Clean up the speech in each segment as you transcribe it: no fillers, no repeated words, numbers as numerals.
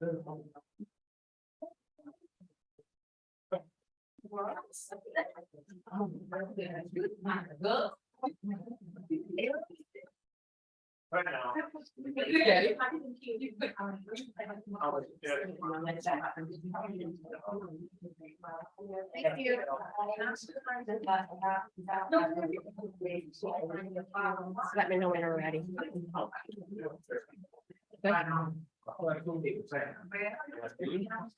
Right now. Thank you. Let me know when you're ready. All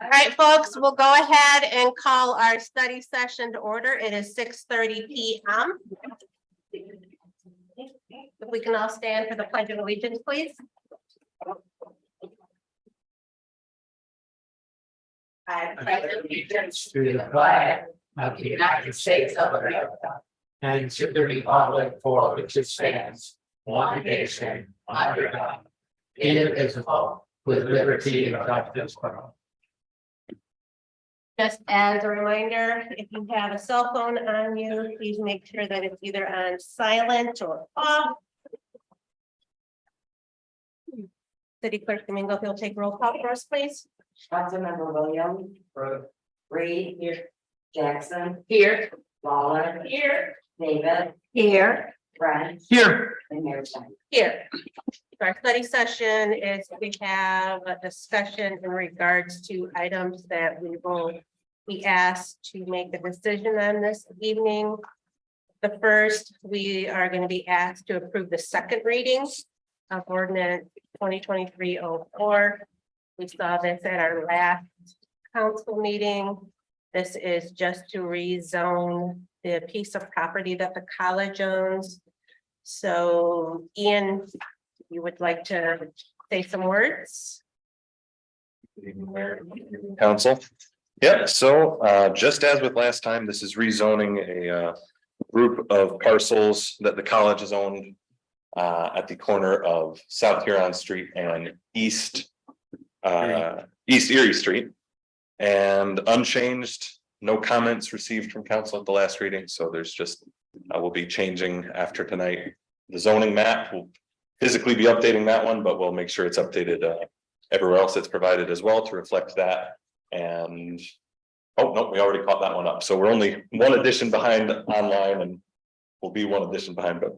right, folks, we'll go ahead and call our study session to order. It is 6:30 p.m. If we can all stand for the Pledge of Allegiance, please. I pledge allegiance to the flag of the United States of America and to the republic for which it stands, one nation, under God, indivisible, with liberty and justice for all. Just as a reminder, if you have a cell phone on you, please make sure that it's either on silent or off. City Clerk Domingo, if you'll take roll call for us, please. Councilmember Williams. Reed. Here. Jackson. Here. Lawler. Here. David. Here. Brent. Here. And Mayor Snyder. Here. Our study session is we have a discussion in regards to items that we will be asked to make a decision on this evening. The first, we are going to be asked to approve the second reading of ordinance 2023-04. We saw this at our last council meeting. This is just to rezone the piece of property that the college owns. So Ian, you would like to say some words? Council. Yeah, so just as with last time, this is rezoning a group of parcels that the college has owned at the corner of South Huron Street and East Erie Street. And unchanged, no comments received from council at the last reading. So there's just, we'll be changing after tonight. The zoning map will physically be updating that one, but we'll make sure it's updated everywhere else that's provided as well to reflect that. And oh no, we already caught that one up. So we're only one addition behind online and we'll be one addition behind. But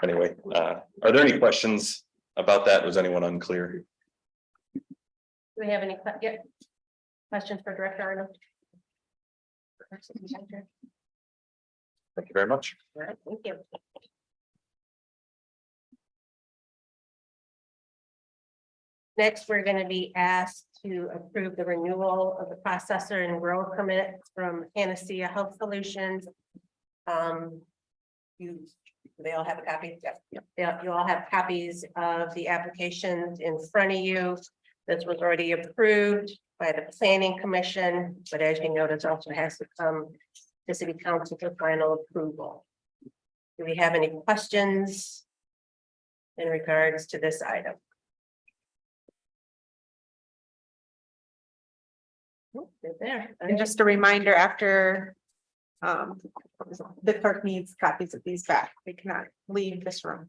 anyway, are there any questions about that? Was anyone unclear? Do we have any questions for Director Arnold? Thank you very much. All right, thank you. Next, we're going to be asked to approve the renewal of the processor and grow permit from Panacea Health Solutions. They all have a copy. Yeah, you all have copies of the applications in front of you. This was already approved by the Planning Commission, but as you notice, also has to come to City Council for final approval. Do we have any questions in regards to this item? There. And just a reminder, after the clerk needs copies of these back, they cannot leave this room.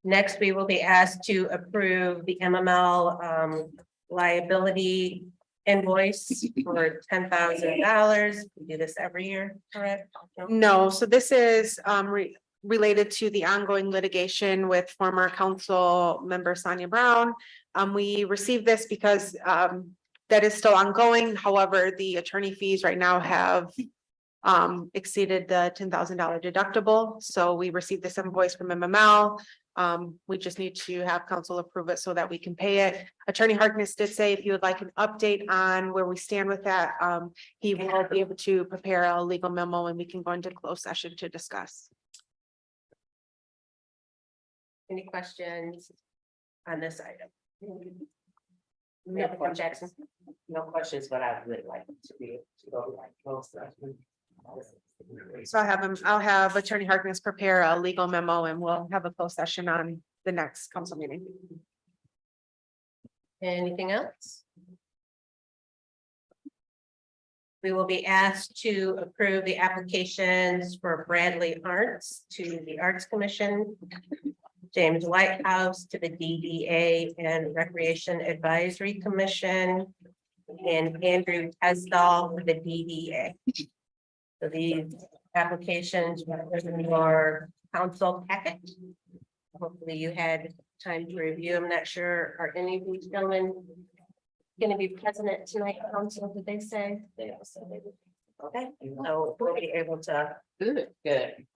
Next, we will be asked to approve the MML liability invoice for $10,000. We do this every year, correct? No, so this is related to the ongoing litigation with former council member Sonia Brown. We received this because that is still ongoing. However, the attorney fees right now have exceeded the $10,000 deductible. So we received this invoice from MML. We just need to have council approve it so that we can pay it. Attorney Harkness did say if you would like an update on where we stand with that, he will be able to prepare a legal memo and we can go into closed session to discuss. Any questions on this item? No, Jackson. No questions, but I'd really like to be able to go like close session. So I'll have Attorney Harkness prepare a legal memo and we'll have a closed session on the next council meeting. Anything else? We will be asked to approve the applications for Bradley Arts to the Arts Commission James Whitehouse to the DDA and Recreation Advisory Commission, and Andrew Tesdall for the DDA. So these applications were in your council packet. Hopefully you had time to review. I'm not sure, are any of these gentlemen going to be present tonight, council, did they say? They also did. Okay, so we'll be able to Good.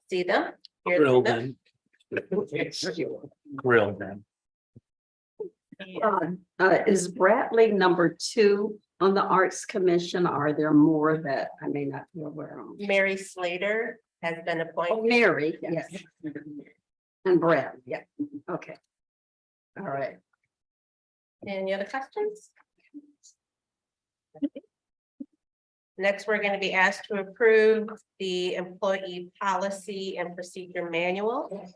see them. hear Grill them. them. Grill them. Is Bradley number 2 on the Arts Commission? Are there more that I may not be aware of? Mary Slater has been Oh, appointed. Mary, yes. And Brad, yeah, okay. All right. Any other questions? Next, we're going to be asked to approve the employee policy and procedure manual.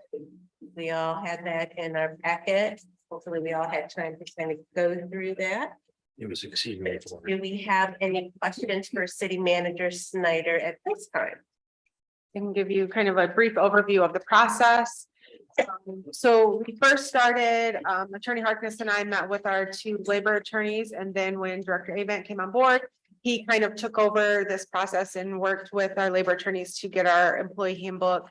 We all had that in our packet. Hopefully, we all had time to kind of go through that. It was exceedingly. Do we have any questions for City Manager Snyder at this time? I can give you kind of a brief overview of the process. So we first started, Attorney Harkness and I met with our 2 labor attorneys, and then when Director Avent came on board, he kind of took over this process and worked with our labor attorneys to get our employee handbook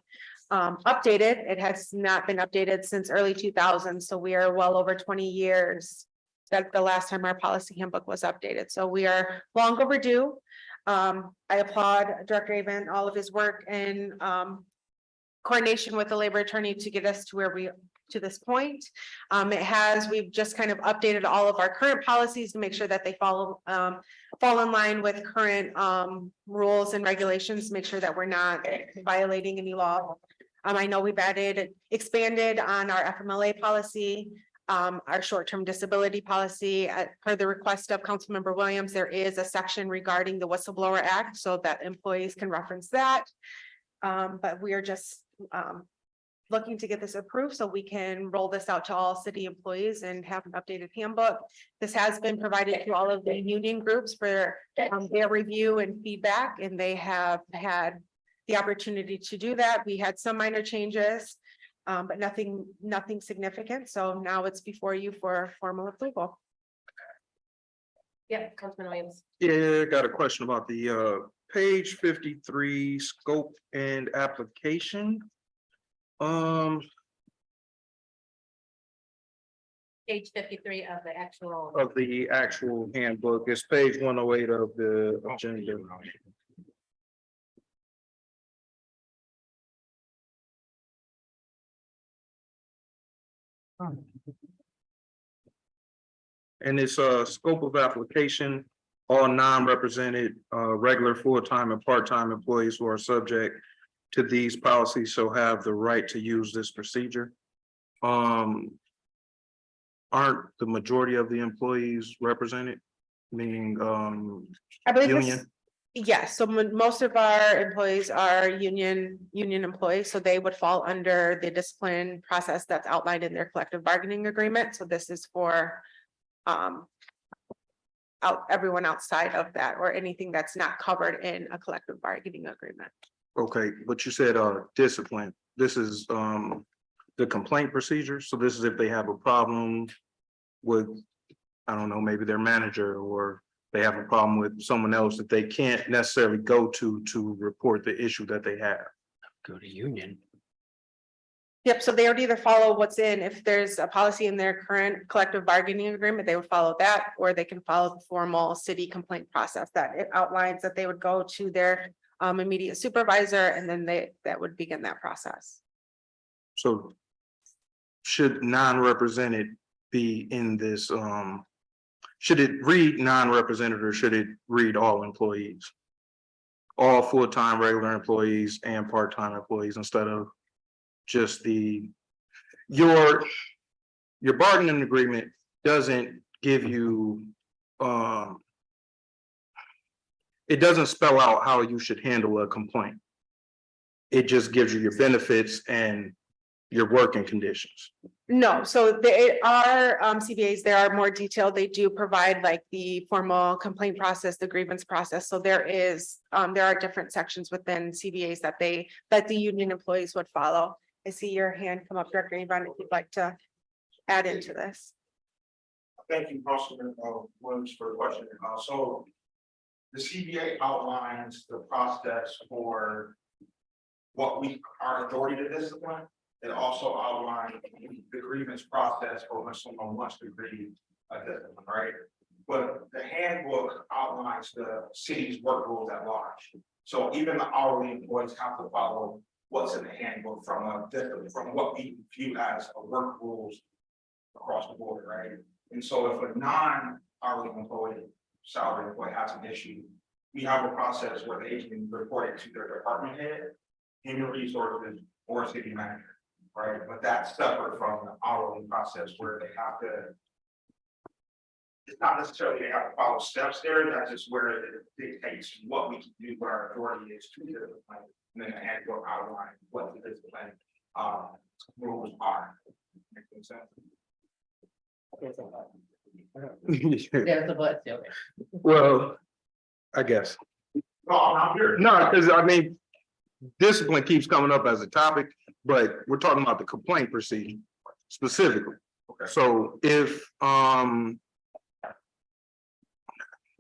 updated. It has not been updated since early 2000s, so we are well over 20 years. That's the last time our policy handbook was updated, so we are long overdue. I applaud Director Avent, all of his work and coordination with the labor attorney to get us to where we to this point. We've just kind of updated all of our current policies to make sure that they fall in line with current rules and regulations, to make sure that we're not violating any law. I know we've expanded on our FMLA policy, our short-term disability policy. Per the request of Councilmember Williams, there is a section regarding the Whistleblower Act so that employees can reference that. But we are just looking to get this approved so we can roll this out to all city employees and have an updated handbook. This has been provided to all of the union groups for their review and feedback, and they have had the opportunity to do that. We had some minor changes, but nothing significant. So now it's before you for formal approval. Yep, Councilman Williams. Yeah, I got a question about the page 53 scope and application. Page 53 of the actual. Of the actual handbook, it's page 108 of the agenda. And it's a scope of application, all non-represented, regular, full-time and part-time employees who are subject to these policies shall have the right to use this procedure. Aren't the majority of the employees represented, meaning, I believe this, union? yes, so most of our employees are union employees, so they would fall under the discipline process that's outlined in their collective bargaining agreement. So this is for everyone outside of that, or anything that's not covered in a collective bargaining agreement. Okay, but you said, discipline, this is, the complaint procedure, so this is if they have a problem with, I don't know, maybe their manager, or they have a problem with someone else that they can't necessarily go to report the issue that they have. Go to union. Yep, so they would either follow what's in, if there's a policy in their current collective bargaining agreement, they would follow that, or they can follow the formal city complaint process that it outlines that they would go to their immediate supervisor, and then that would begin that process. So should non-represented be in this, should it read non-represented, or should it read all employees? All full-time regular employees and part-time employees, instead of just your bargaining agreement doesn't give you, it doesn't spell out how you should handle a complaint. It just gives you your benefits and your working conditions. No, so they are CBAs, they are more detailed. They do provide like the formal complaint process, the grievance process. So there are different sections within CBAs that the union employees would follow. I see your hand come up, Director Evon, if you'd like to add into this. Thank you, Councilman Williams, for the question. So the CBA outlines the process for what our authority to discipline. It also outlines the grievance process for when someone wants to grieve a discipline, right? But the handbook outlines the city's work rules at large. So even the hourly employees have to follow what's in the handbook from what we view as a work rules across the board, right? And so if a non-hourly employee, salary employee has an issue, we have a process where they can report it to their department head, human resources, or city manager, right? But that's separate from the hourly process where they have to. It's not necessarily they have to follow steps there, that's just where it dictates what we can do, what our authority is to the plan. And then the handbook outline what the discipline rules are. Makes sense? There's a but to it. Well, I guess. No, I'm here. No, because I mean, discipline keeps coming up as a topic, but we're talking about the complaint proceeding specifically. Okay. So if, I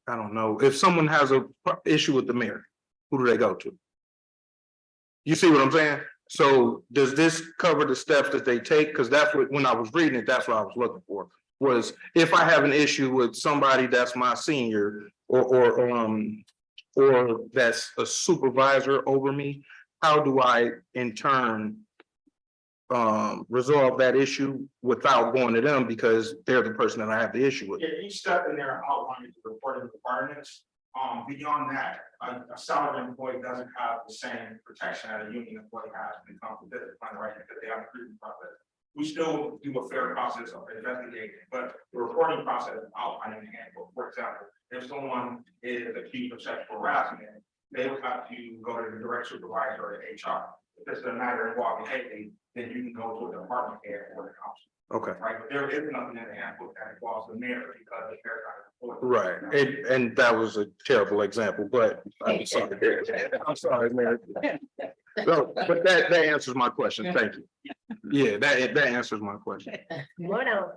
don't know, if someone has a issue with the mayor, who do they go to? You see what I'm saying? So does this cover the steps that they take? Because that's what, when I was reading it, that's what I was looking for. Was if I have an issue with somebody that's my senior or that's a supervisor over me, how do I in turn resolve that issue without going to them because they're the person that I have the issue with? Yeah, each step in there outlines the reporting requirements. Beyond that, a salaried employee doesn't have the same protection that a union employee has when it comes to discipline, right? Because they have a grievance process. We still do a fair process of investigating, but the reporting process is outlined in the handbook. For example, if someone is accused of sexual harassment, they would have to go to the direct supervisor or the HR. If it's a matter involving hate, then you can go to a department head or the council. Okay. Right, but there is nothing in the handbook that involves the mayor because the mayor got it. Right, and that was a terrible example, but I'm sorry. I'm sorry, Mayor. No, but that answers my question, thank you. Yeah, that answers my question. What else?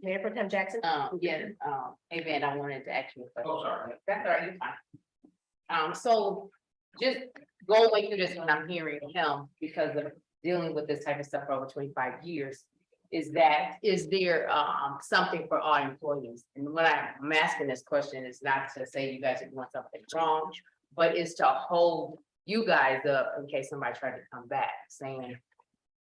Mayor Pro Tem Jackson? Yeah, Evan, I wanted to ask you a question. Oh, sorry. That's all right, you're fine. So just going through this when I'm hearing him, because of dealing with this type of stuff for over 25 years, is there something for our employees? And when I'm asking this question, is not to say you guys are doing something wrong, but is to hold you guys up in case somebody tried to come back saying,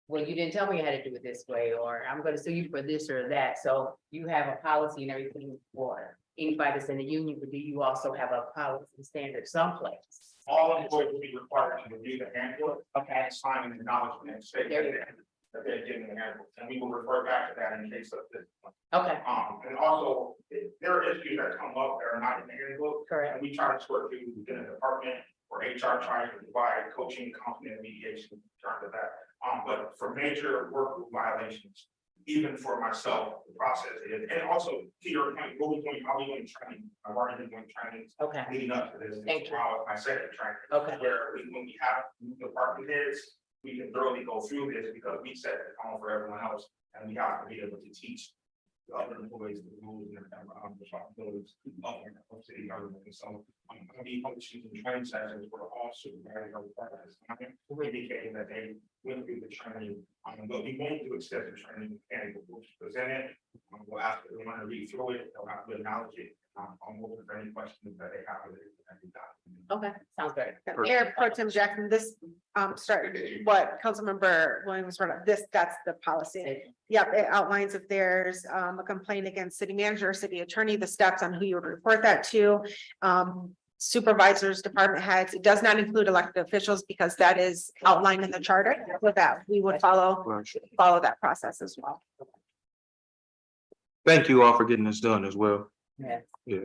well, you didn't tell me you had to do it this way, or I'm gonna sue you for this or that. So you have a policy and everything for anybody that's in the union, but do you also have a policy standard someplace? All employees will be required to review the handbook. Okay. And sign an acknowledgement and state There you that they're getting the handbook, and we will refer back to that in case of this. Okay, And also, there are issues that come up that are not in the handbook, correct. and we try to sort through within the department or HR trying to provide coaching, counseling, and mediation in terms of that. But for major work rule violations, even for myself, the process is, and also to your point, what we doing, how we doing training, I've already been doing trainings Okay, leading up to this. Thank you. How I said it, training. okay, Where when we have department heads, we can thoroughly go through this because we set the tone for everyone else, and we have to be able to teach the other employees the rules and responsibilities of city government. And so I'm gonna be hosting some training sessions for all supervisors or departments, indicating that they went through the training. But we won't do extensive training and we'll present it. We'll ask everyone to read through it, they'll have to acknowledge it. I'm open for any questions that they have with it. okay, sounds good. Mayor Pro Tem Jackson, this started what Councilmember Williams brought up, that's the policy. Yep, it outlines if there's a complaint against city manager or city attorney, the steps on who you would report that to. Supervisors, department heads, it does not include elected officials because that is outlined in the charter. With that, we would follow that process as well. Thank you all for getting this done as well. Yeah. Yeah.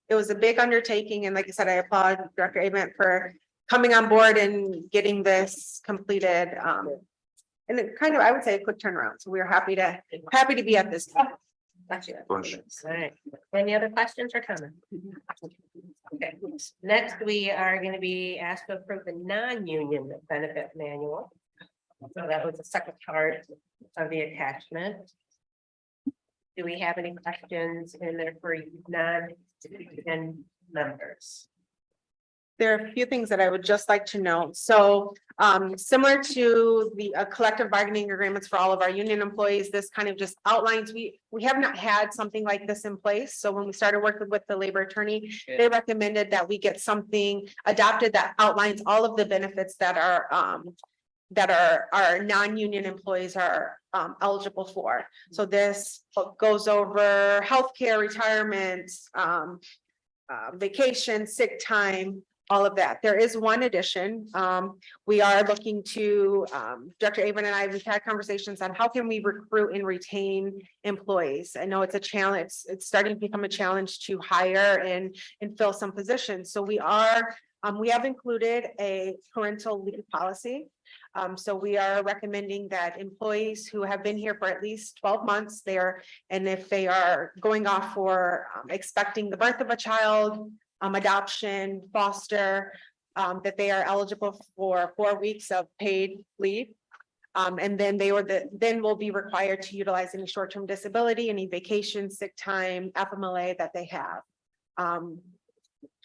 It was a big undertaking, and like I said, I applaud Director Avent for coming on board and getting this completed. And it kind of, I would say, a quick turnaround. So we're happy to be at this. Gotcha. Bush. All right. Any other questions or comments? Okay, next we are going to be asked to approve the non-union benefit manual. So that was the second part of the attachment. Do we have any questions in there for non-union members? There are a few things that I would just like to note. So similar to the collective bargaining agreements for all of our union employees, this kind of just outlines, we have not had something like this in place. So when we started working with the labor attorney, they recommended that we get something adopted that outlines all of the benefits that our non-union employees are eligible for. So this goes over healthcare, retirement, vacation, sick time, all of that. There is one addition. We are looking to, Dr. Avon and I, we've had conversations on how can we recruit and retain employees. I know it's a challenge. It's starting to become a challenge to hire and fill some positions. So we have included a parental leave policy. So we are recommending that employees who have been here for at least 12 months and if they are going off for expecting the birth of a child, adoption, foster, that they are eligible for 4 weeks of paid leave. And then then will be required to utilize any short-term disability, any vacation, sick time, FMLA that they have.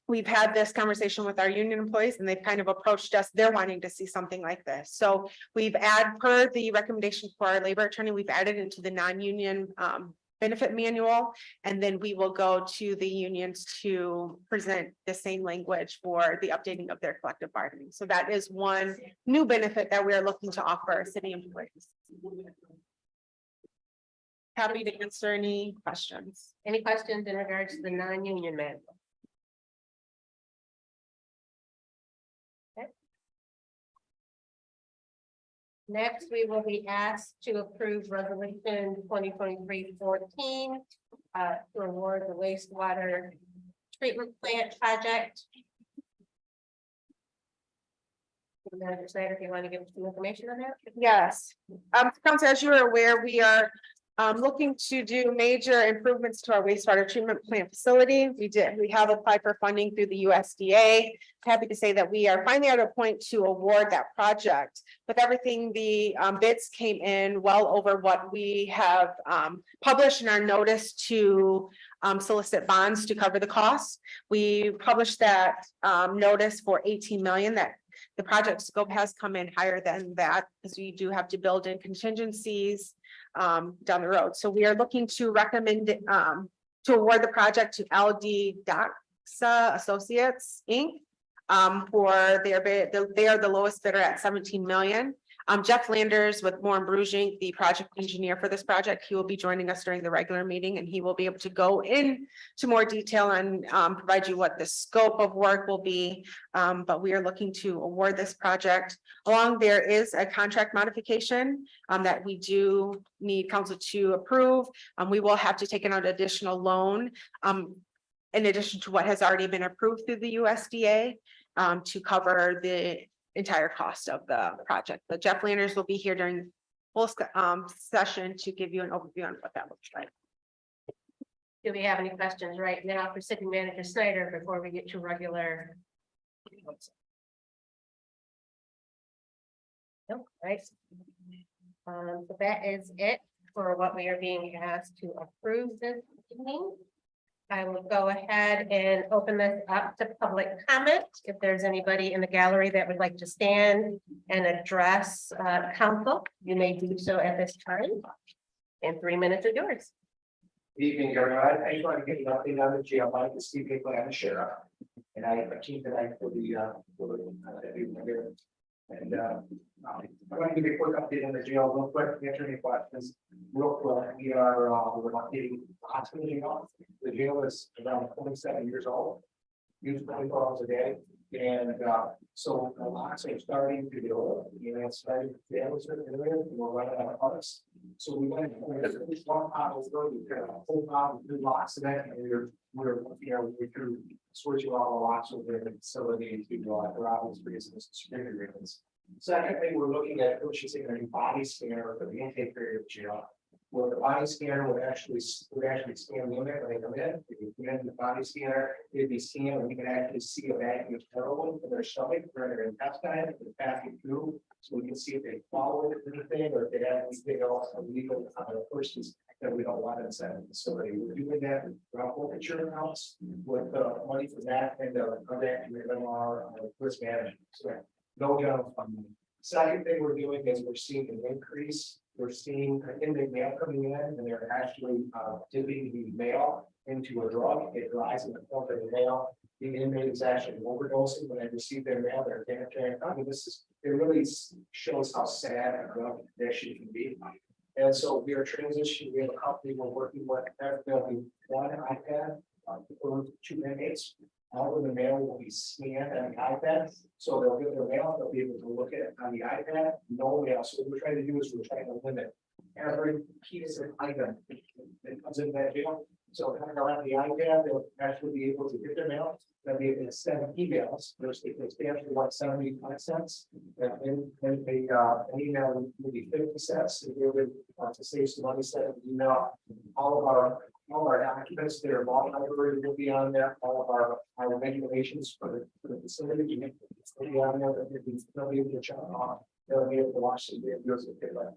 We've had this conversation with our union employees and they've kind of approached us. They're wanting to see something like this. So we've per the recommendation for our labor attorney, we've added into the non-union benefit manual. And then we will go to the unions to present the same language for the updating of their collective bargaining. So that is one new benefit that we are looking to offer our city employees. Happy to answer any questions. Any questions in regards to the non-union manual? Okay. Next, we will be asked to approve resolution 2023-14 to award the wastewater treatment plant project. Manager Snyder, if you want to give us some information on that? Yes, Council, as you are aware, we are looking to do major improvements to our wastewater treatment plant facility. We have applied for funding through the USDA. Happy to say that we are finally at a point to award that project. With everything, the bids came in well over what we have published in our notice to solicit bonds to cover the costs. We published that notice for 18 million. That the project scope has come in higher than that because we do have to build in contingencies down the road. So we are looking to recommend to award the project to LD Doxa Associates Inc. For they are the lowest bidder at 17 million. Jeff Landers with Moore & Brugink, the project engineer for this project, he will be joining us during the regular meeting and he will be able to go into more detail and provide you what the scope of work will be. But we are looking to award this project. Along there is a contract modification that we do need council to approve. We will have to take an additional loan in addition to what has already been approved through the USDA to cover the entire cost of the project. But Jeff Landers will be here during the full session to give you an overview on what that looks like. Do we have any questions right now for City Manager Snyder before we get to regular? No, right. So that is it for what we are being asked to approve this evening. I will go ahead and open this up to public comment. If there's anybody in the gallery that would like to stand and address council, you may do so at this time. And 3 minutes is yours. Good evening, everyone. I just want to get an update on the jail. My name is Steve Bigley, I'm the sheriff. And I came tonight for the and I'm going to give you a quick update on the jail real quick, answer any questions. Real quick, we're updating the hospital jail. The jail is around 27 years old, used 24 hours a day. And so the locks are starting to get old, and it's starting to fail certain areas, and we're running out of parts. So we went, there's at least one possibility, we could pull out new locks in it, and we're through switching all the locks over in the facility to for obvious reasons, security reasons. Second thing, we're looking at purchasing a new body scanner for the intake area of jail. where the body scanner would actually scan the image when they come in. If you come in the body scanner, it'd be scanned, and we can actually see a bag of heroin for their stomach, for their intestine, if it's passing through. So we can see if they follow it anything, or if they have anything else illegal on their persons that we don't want inside the facility. We're doing that with forfeiture accounts, with money for that, and other MR risk management. So no general fund money. Second thing we're doing is we're seeing an increase. We're seeing an inmate mail coming in, and they're actually dipping the mail into a drug. It dries in the form of the mail. The inmate is actually overdosing when they receive their mail. They're damaging. I mean, it really shows how sad a drug addiction can be. And so we are transitioning. We have a company we're working with. There'll be one iPad for 2 inmates. All of the mail will be scanned on the iPad, so they'll get their mail, they'll be able to look at it on the iPad, no mail. So what we're trying to do is we're trying to limit every piece of item that comes in that jail. So having around the iPad, they'll actually be able to get their mail, they'll be able to send emails, there's actually like 75 cents. And an email will be 50 cents, to be able to save some money, send an email. All of our documents, their law library will be on there, all of our regulations for the facility. Will be on there, they'll be able to check off, they'll be able to watch the videos if they like.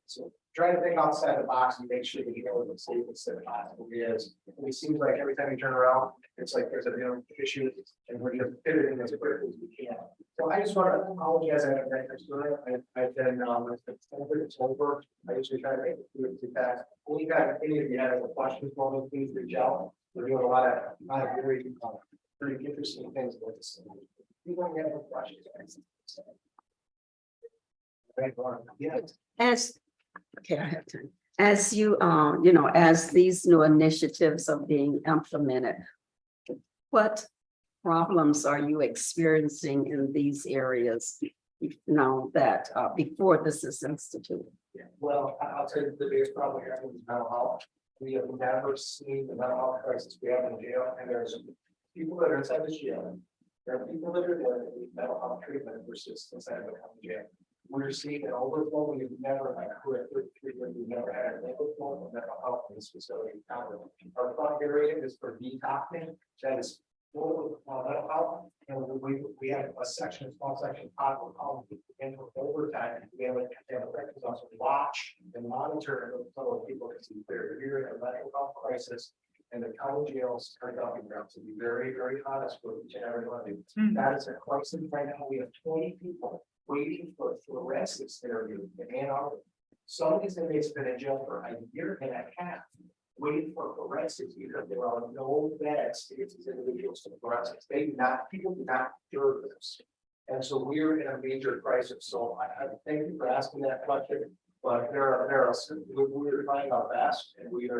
So try to think outside the box and make sure that you know what the safest that possible is. It seems like every time you turn around, it's like there's a new issue, and we're just pivoting as quickly as we can. So I just want to apologize. I've been it's over. I usually try to make it through it too fast. When you got any of you have any questions, please reach out. We're doing a lot of very pretty interesting things with this. You don't have any questions. Yeah. Okay, I have time. As you, as these new initiatives are being implemented, what problems are you experiencing in these areas? That before this is instituted? Yeah, well, I'll tell you the biggest problem here is mental health. We have never seen the mental health crisis we have in jail, and there's people that are inside the jail. There are people that are there that need mental health treatment versus inside the jail. We're seeing an overflow. We've never had treatment. We've never had an overflow of mental health in this facility. Our front area is for detoxing. That is full of mental health. And we have a section, a small section, called overtime. We have a records also watch and monitor so people can see they're here in a mental health crisis. And the county jails are dumping grounds, to be very, very honest with each and every one of you. That is a crisis right now. We have 20 people waiting for forensics interview in Ann Arbor. Some of these inmates have been in jail for a year and a half, waiting for forensics because there are no beds to get these individuals to forensics. People do not deserve this. And so we're in a major crisis. So I thank you for asking that question. But we're trying our best, and we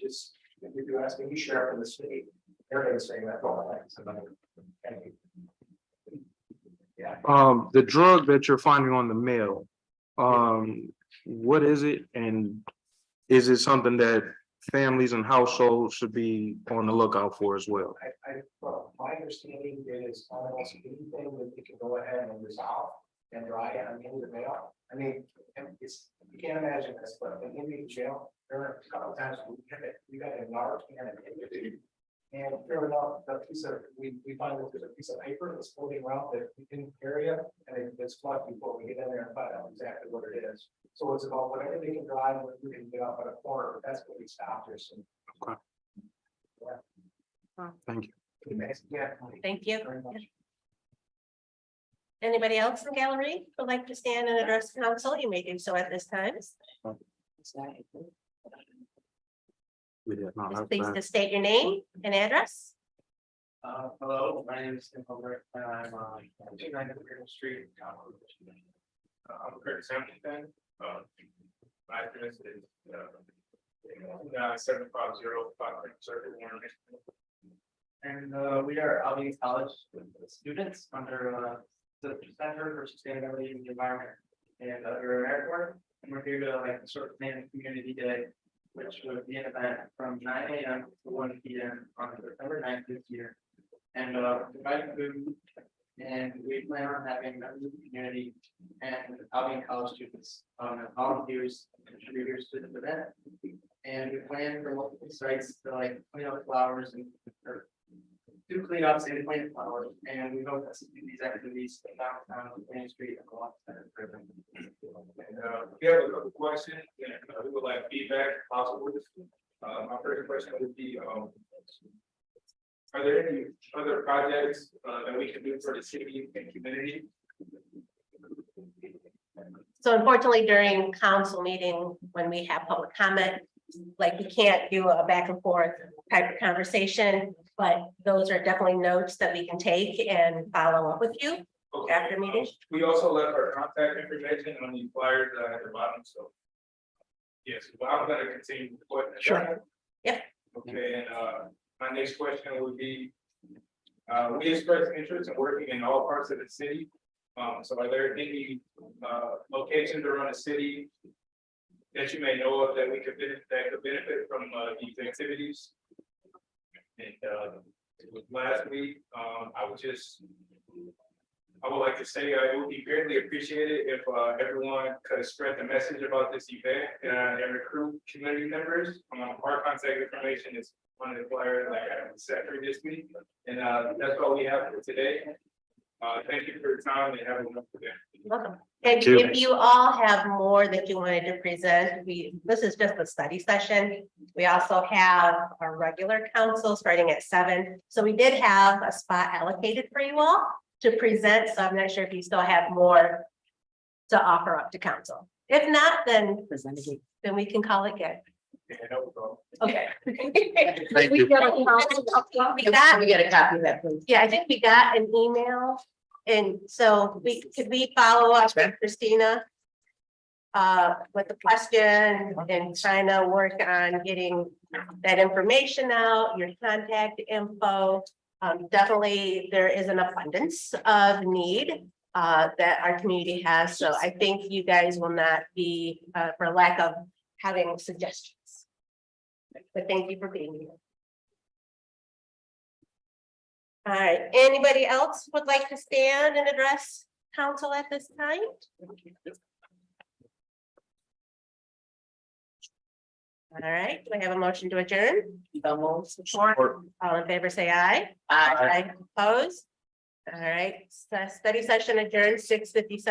just, if you ask any sheriff in the state, they're going to say that all. Thank you. Yeah. The drug that you're finding on the mail, what is it, and is it something that families and households should be on the lookout for as well? Well, my understanding is almost anything that you can go ahead and resolve and dry it on the end of the mail. I mean, you can't imagine this, but in Indian jail, there are a couple of times we got a large can of Indian. And fair enough, we find that there's a piece of paper that's floating around that we didn't area, and it's flooded before we get in there and find out exactly what it is. So it's about whatever they can drive, what we can get up at a corner, but that's what we stopped here. So. Okay. Yeah. Thank you. Yeah. Thank you. Very much. Anybody else in the gallery would like to stand and address council? You may do so at this time. Please just state your name and address. Hello, my name is Tim Hilbert, and I'm 290 Freedom Street. I'm Kurt Sampson. My address is 750 Circle 1. And we are Albion College with the students under the Center for Sustainability in the Environment and under AmeriCorps. And we're here to sort of plan a community day, which would be an event from 9 a.m. to 1 p.m. on September 9th this year. And provide food And we plan on having members of the community and Albion College students, volunteers, and contributors to the event. And we plan for multiple sites to like clean up flowers and or do cleanups and plant flowers. And we hope that these activities downtown on Main Street and along Center. We have a couple questions, and we would like feedback if possible. My first question would be, are there any other projects that we can do for the city and community? So unfortunately, during council meeting, when we have public comment, like we can't do a back and forth type of conversation, but those are definitely notes that we can take and follow up with you after meeting. We also left our contact information on the flyers at the bottom, so. Yes, well, I'm gonna continue. Sure. Yep. Okay, and my next question would be, we express interest in working in all parts of the city. So are there any locations around the city that you may know of that could benefit from these activities? And lastly, I would like to say it would be greatly appreciated if everyone could spread the message about this event and recruit community members. Our contact information is on the flyer that I set for this week, and that's all we have for today. Thank you for your time and have a wonderful day. Welcome. And you. if you all have more that you wanted to present, this is just a study session. We also have our regular council starting at 7. So we did have a spot allocated for you all to present. So I'm not sure if you still have more to offer up to council. If not, then we can call it good. Yeah, no problem. Okay. Thank you. We got a copy of that, please. Yeah, I think we got an email, and so could we follow up with Christina? With the question and trying to work on getting that information out, your contact info. Definitely, there is an abundance of need that our community has, so I think you guys will not be for lack of having suggestions. But thank you for being here. All right, anybody else would like to stand and address council at this time? All right, do I have a motion to adjourn? Support. All in favor, say aye. Aye. Opposed? All right, study session adjourned 6:57.